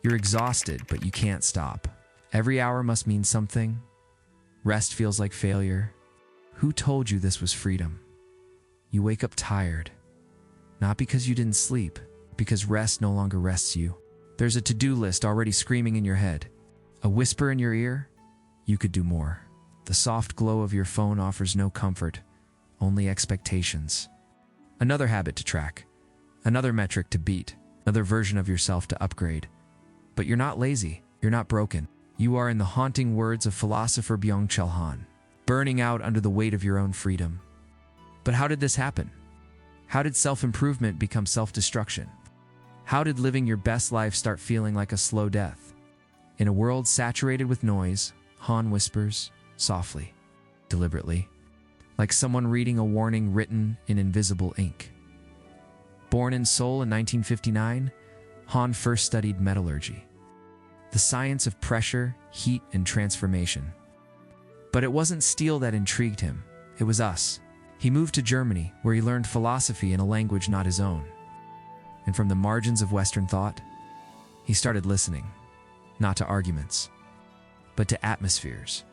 You're exhausted, but you can't stop. Every hour must mean something. Rest feels like failure. Who told you this was freedom? You wake up tired. Not because you didn't sleep, because rest no longer rests you. There's a to-do list already screaming in your head. A whisper in your ear? You could do more. The soft glow of your phone offers no comfort, only expectations. Another habit to track. Another metric to beat. Another version of yourself to upgrade. But you're not lazy. You're not broken. You are, in the haunting words of philosopher Byung-Chul Han, burning out under the weight of your own freedom. But how did this happen? How did self-improvement become self-destruction? How did living your best life start feeling like a slow death? In a world saturated with noise, Han whispers, softly, deliberately, like someone reading a warning written in invisible ink. Born in Seoul in 1959, Han first studied metallurgy, the science of pressure, heat, and transformation. But it wasn't steel that intrigued him, it was us. He moved to Germany, where he learned philosophy in a language not his own. And from the margins of Western thought, he started listening, not to arguments, but to atmospheres,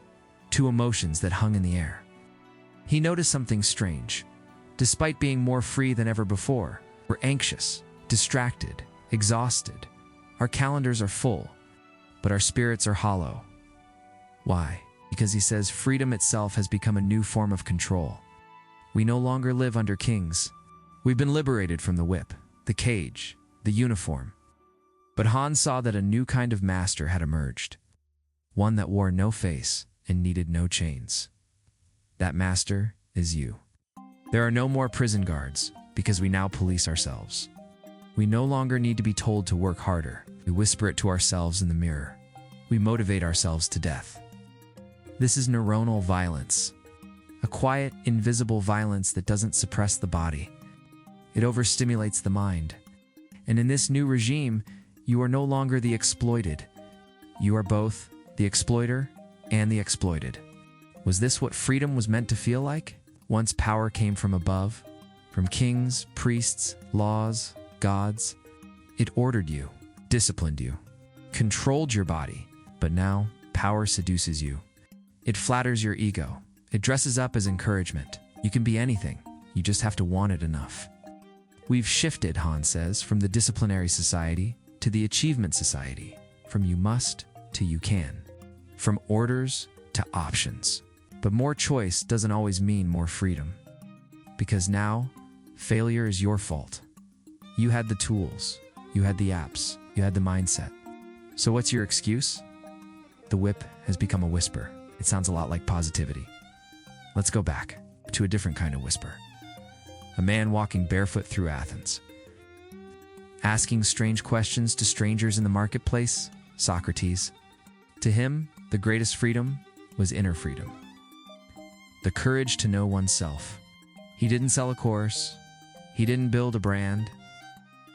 to emotions that hung in the air. He noticed something strange. Despite being more free than ever before, we're anxious, distracted, exhausted. Our calendars are full, but our spirits are hollow. Why? Because he says freedom itself has become a new form of control. We no longer live under kings. We've been liberated from the whip, the cage, the uniform. But Han saw that a new kind of master had emerged, one that wore no face and needed no chains. That master is you. There are no more prison guards, because we now police ourselves. We no longer need to be told to work harder. We whisper it to ourselves in the mirror. We motivate ourselves to death. This is neuronal violence, a quiet, invisible violence that doesn't suppress the body. It overstimulates the mind. And in this new regime, you are no longer the exploited. You are both the exploiter and the exploited. Was this what freedom was meant to feel like? Once power came from above, from kings, priests, laws, gods. It ordered you, disciplined you, controlled your body. But now, power seduces you. It flatters your ego. It dresses up as encouragement. You can be anything. You just have to want it enough. We've shifted, Han says, from the disciplinary society to the achievement society, from you must to you can, from orders to options. But more choice doesn't always mean more freedom. Because now, failure is your fault. You had the tools, you had the apps, you had the mindset. So what's your excuse? The whip has become a whisper. It sounds a lot like positivity. Let's go back to a different kind of whisper. A man walking barefoot through Athens, asking strange questions to strangers in the marketplace, Socrates. To him, the greatest freedom was inner freedom. The courage to know oneself. He didn't sell a course. He didn't build a brand.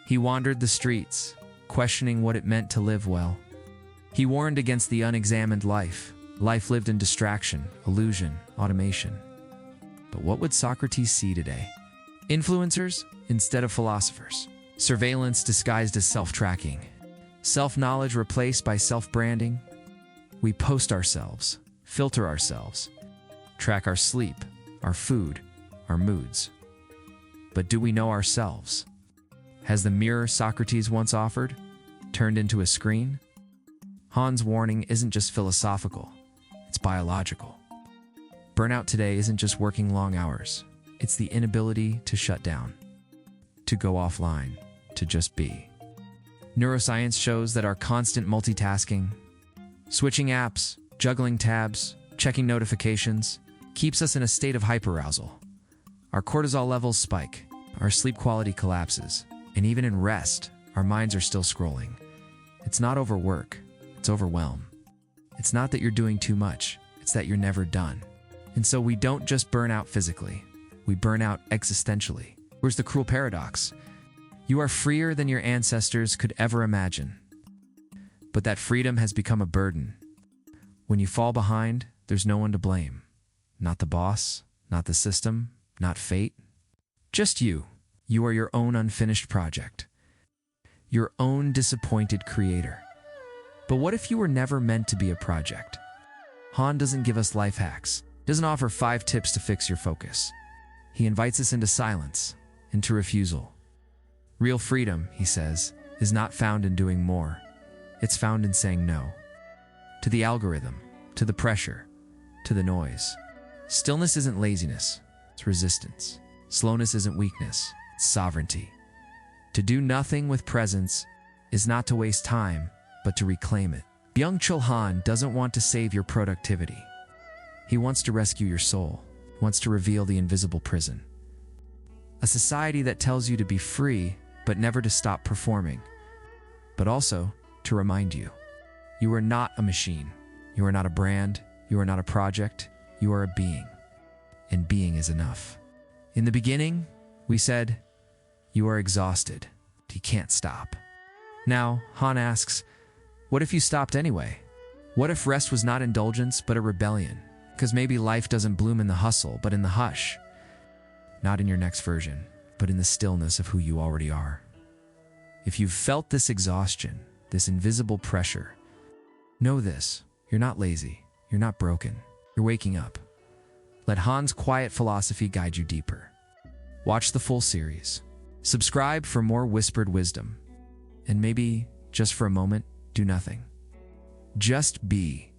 He wandered the streets, questioning what it meant to live well. He warned against the unexamined life lived in distraction, illusion, automation. But what would Socrates see today? Influencers instead of philosophers. Surveillance disguised as self-tracking. Self-knowledge replaced by self-branding. We post ourselves, filter ourselves, track our sleep, our food, our moods. But do we know ourselves? Has the mirror Socrates once offered turned into a screen? Han's warning isn't just philosophical, it's biological. Burnout today isn't just working long hours. It's the inability to shut down, to go offline, to just be. Neuroscience shows that our constant multitasking, switching apps, juggling tabs, checking notifications, keeps us in a state of hyperarousal. Our cortisol levels spike, our sleep quality collapses, and even in rest, our minds are still scrolling. It's not overwork, it's overwhelm. It's not that you're doing too much, it's that you're never done. And so we don't just burn out physically, we burn out existentially. Where's the cruel paradox? You are freer than your ancestors could ever imagine. But that freedom has become a burden. When you fall behind, there's no one to blame. Not the boss, not the system, not fate. Just you. You are your own unfinished project. Your own disappointed creator. But what if you were never meant to be a project? Han doesn't give us life hacks, doesn't offer 5 tips to fix your focus. He invites us into silence, into refusal. Real freedom, he says, is not found in doing more. It's found in saying no. To the algorithm, to the pressure, to the noise. Stillness isn't laziness, it's resistance. Slowness isn't weakness, it's sovereignty. To do nothing with presence is not to waste time, but to reclaim it. Byung-Chul Han doesn't want to save your productivity. He wants to rescue your soul, wants to reveal the invisible prison. A society that tells you to be free, but never to stop performing. But also to remind you, you are not a machine. You are not a brand. You are not a project. You are a being. And being is enough. In the beginning, we said, you are exhausted. You can't stop. Now, Han asks, what if you stopped anyway? What if rest was not indulgence, but a rebellion? Because maybe life doesn't bloom in the hustle, but in the hush. Not in your next version, but in the stillness of who you already are. If you've felt this exhaustion, this invisible pressure, know this, you're not lazy, you're not broken, you're waking up. Let Han's quiet philosophy guide you deeper. Watch the full series. Subscribe for more whispered wisdom. And maybe, just for a moment, do nothing. Just be.